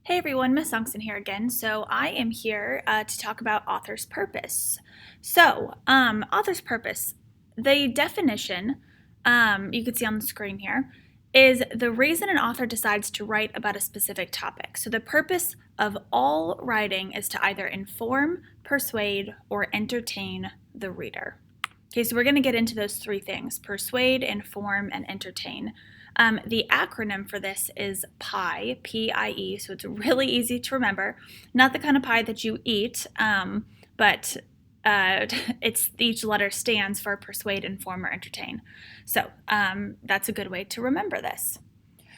Hey everyone, Miss Songson here again. So I am here to talk about author's purpose. Author's purpose, the definition you can see on the screen here is the reason an author decides to write about a specific topic. So the purpose of all writing is to either inform, persuade, or entertain the reader. Okay, so we're going to get into those three things: persuade, inform, and entertain. The acronym for this is PIE, P-I-E, so it's really easy to remember. Not the kind of pie that you eat, but it's each letter stands for persuade, inform, or entertain. So that's a good way to remember this.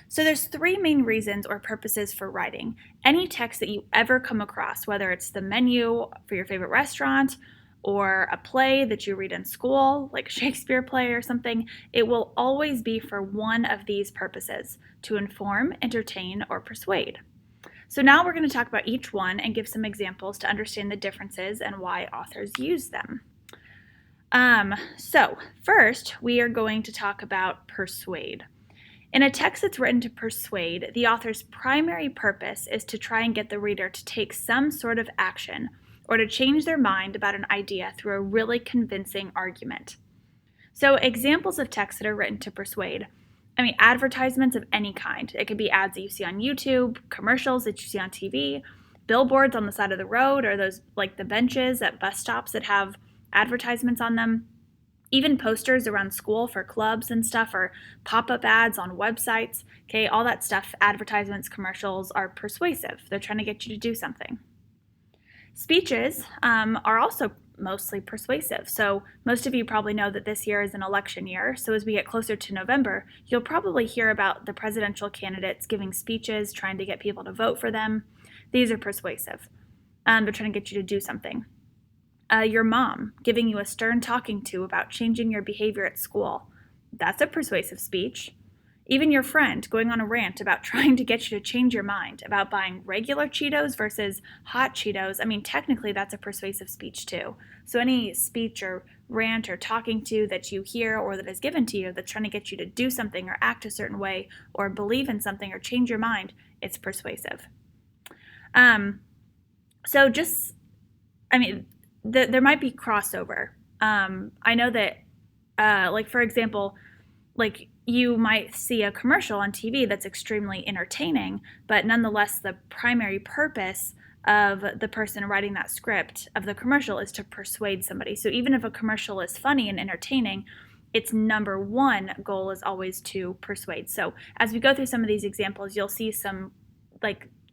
So there's three main reasons or purposes for writing. Any text that you ever come across, whether it's the menu for your favorite restaurant or a play that you read in school, like a Shakespeare play or something, it will always be for one of these purposes: to inform, entertain, or persuade. So now we're going to talk about each one and give some examples to understand the differences and why authors use them. So first, we are going to talk about persuade. In a text that's written to persuade, the author's primary purpose is to try and get the reader to take some sort of action or to change their mind about an idea through a really convincing argument. So examples of texts that are written to persuade, advertisements of any kind. It could be ads that you see on YouTube, commercials that you see on TV, billboards on the side of the road, or those like the benches at bus stops that have advertisements on them. Even posters around school for clubs and stuff, or pop-up ads on websites. Okay, all that stuff, advertisements, commercials, are persuasive. They're trying to get you to do something. Speeches are also mostly persuasive. So most of you probably know that this year is an election year. So as we get closer to November, you'll probably hear about the presidential candidates giving speeches, trying to get people to vote for them. These are persuasive. They're trying to get you to do something. Your mom giving you a stern talking to about changing your behavior at school. That's a persuasive speech. Even your friend going on a rant about trying to get you to change your mind about buying regular Cheetos versus hot Cheetos. Technically that's a persuasive speech too. So any speech or rant or talking to that you hear or that is given to you that's trying to get you to do something or act a certain way or believe in something or change your mind, it's persuasive. There might be crossover. I know that, for example, you might see a commercial on TV that's extremely entertaining, but nonetheless, the primary purpose of the person writing that script of the commercial is to persuade somebody. So even if a commercial is funny and entertaining, its number one goal is always to persuade. So as we go through some of these examples, you'll see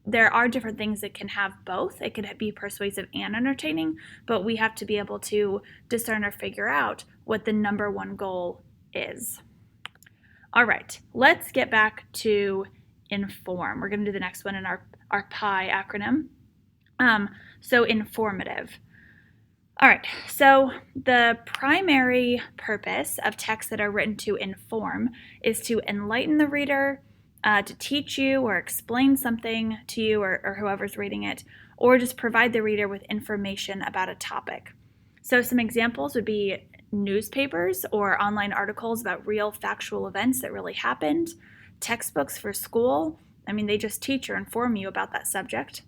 there are different things that can have both. It could be persuasive and entertaining, but we have to be able to discern or figure out what the number one goal is. All right, let's get back to inform. We're going to do the next one in our PIE acronym. So informative. All right, so the primary purpose of texts that are written to inform is to enlighten the reader, to teach you or explain something to you or whoever's reading it, or just provide the reader with information about a topic. So some examples would be newspapers or online articles about real factual events that really happened, textbooks for school. They just teach or inform you about that subject.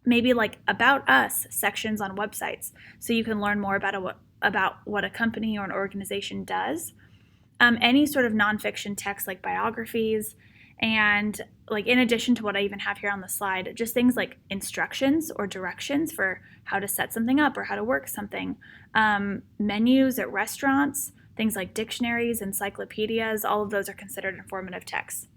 Maybe like about us sections on websites, so you can learn more about what a company or an organization does. Any sort of nonfiction text like biographies, and in addition to what I even have here on the slide, just things like instructions or directions for how to set something up or how to work something. Menus at restaurants, things like dictionaries, encyclopedias, all of those are considered informative texts.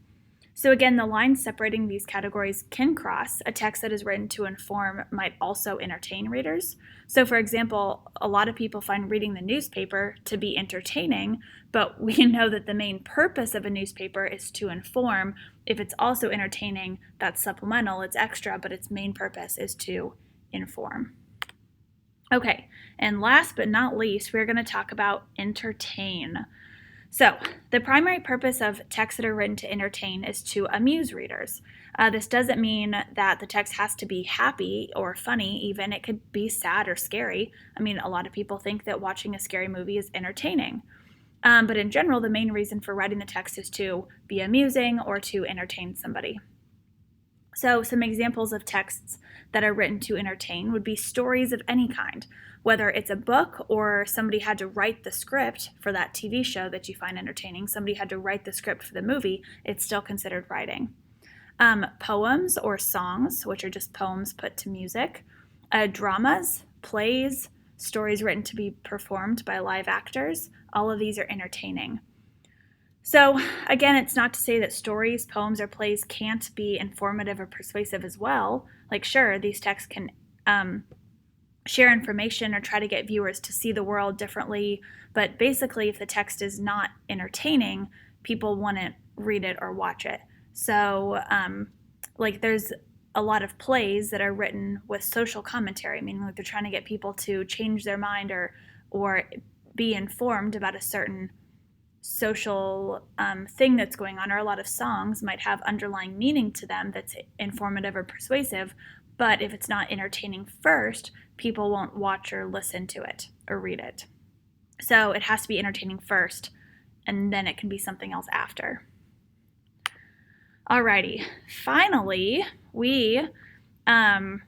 So again, the lines separating these categories can cross. A text that is written to inform might also entertain readers. So for example, a lot of people find reading the newspaper to be entertaining, but we know that the main purpose of a newspaper is to inform. If it's also entertaining, that's supplemental, it's extra, but its main purpose is to inform. Okay, and last but not least, we're going to talk about entertain. So the primary purpose of texts that are written to entertain is to amuse readers. This doesn't mean that the text has to be happy or funny, even. It could be sad or scary. A lot of people think that watching a scary movie is entertaining. But in general, the main reason for writing the text is to be amusing or to entertain somebody. So some examples of texts that are written to entertain would be stories of any kind, whether it's a book or somebody had to write the script for that TV show that you find entertaining, somebody had to write the script for the movie, it's still considered writing. Poems or songs, which are just poems put to music, dramas, plays, stories written to be performed by live actors, all of these are entertaining. So again, it's not to say that stories, poems, or plays can't be informative or persuasive as well. Like sure, these texts can share information or try to get viewers to see the world differently, but basically if the text is not entertaining, people wouldn't read it or watch it. So like there's a lot of plays that are written with social commentary, meaning like they're trying to get people to change their mind or be informed about a certain social thing that's going on, or a lot of songs might have underlying meaning to them that's informative or persuasive, but if it's not entertaining first, people won't watch or listen to it or read it. So it has to be entertaining first, and then it can be something else after. Alrighty, finally, we, like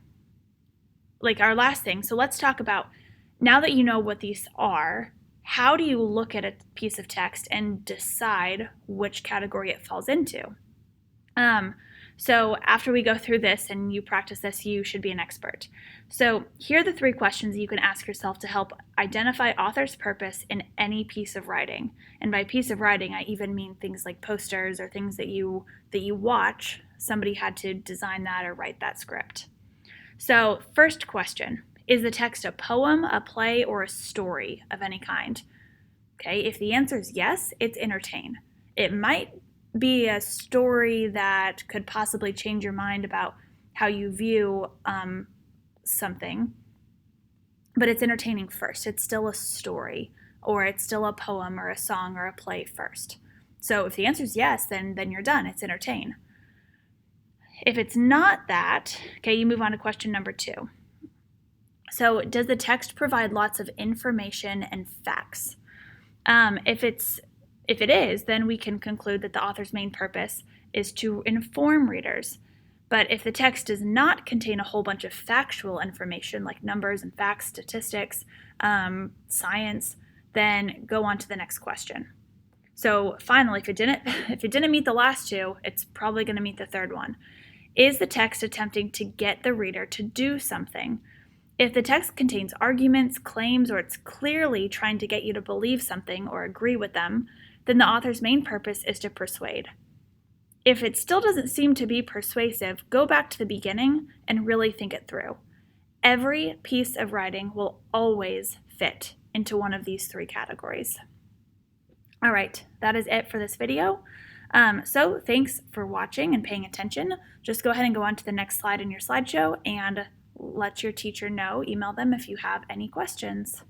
our last thing, so let's talk about, now that you know what these are, how do you look at a piece of text and decide which category it falls into? So after we go through this and you practice this, you should be an expert. So here are the 3 questions you can ask yourself to help identify author's purpose in any piece of writing. And by piece of writing, I even mean things like posters or things that you watch. Somebody had to design that or write that script. So first question, is the text a poem, a play, or a story of any kind? Okay, if the answer is yes, it's entertain. It might be a story that could possibly change your mind about how you view something, but it's entertaining first. It's still a story, or it's still a poem or a song or a play first. So if the answer is yes, then you're done. It's entertain. If it's not that, okay, you move on to question number 2. So does the text provide lots of information and facts? If it is, then we can conclude that the author's main purpose is to inform readers. But if the text does not contain a whole bunch of factual information like numbers and facts, statistics, science, then go on to the next question. So finally, if it didn't meet the last 2, it's probably going to meet the third one. Is the text attempting to get the reader to do something? If the text contains arguments, claims, or it's clearly trying to get you to believe something or agree with them, then the author's main purpose is to persuade. If it still doesn't seem to be persuasive, go back to the beginning and really think it through. Every piece of writing will always fit into one of these 3 categories. All right, that is it for this video. So thanks for watching and paying attention. Just go ahead and go on to the next slide in your slideshow and let your teacher know, email them if you have any questions.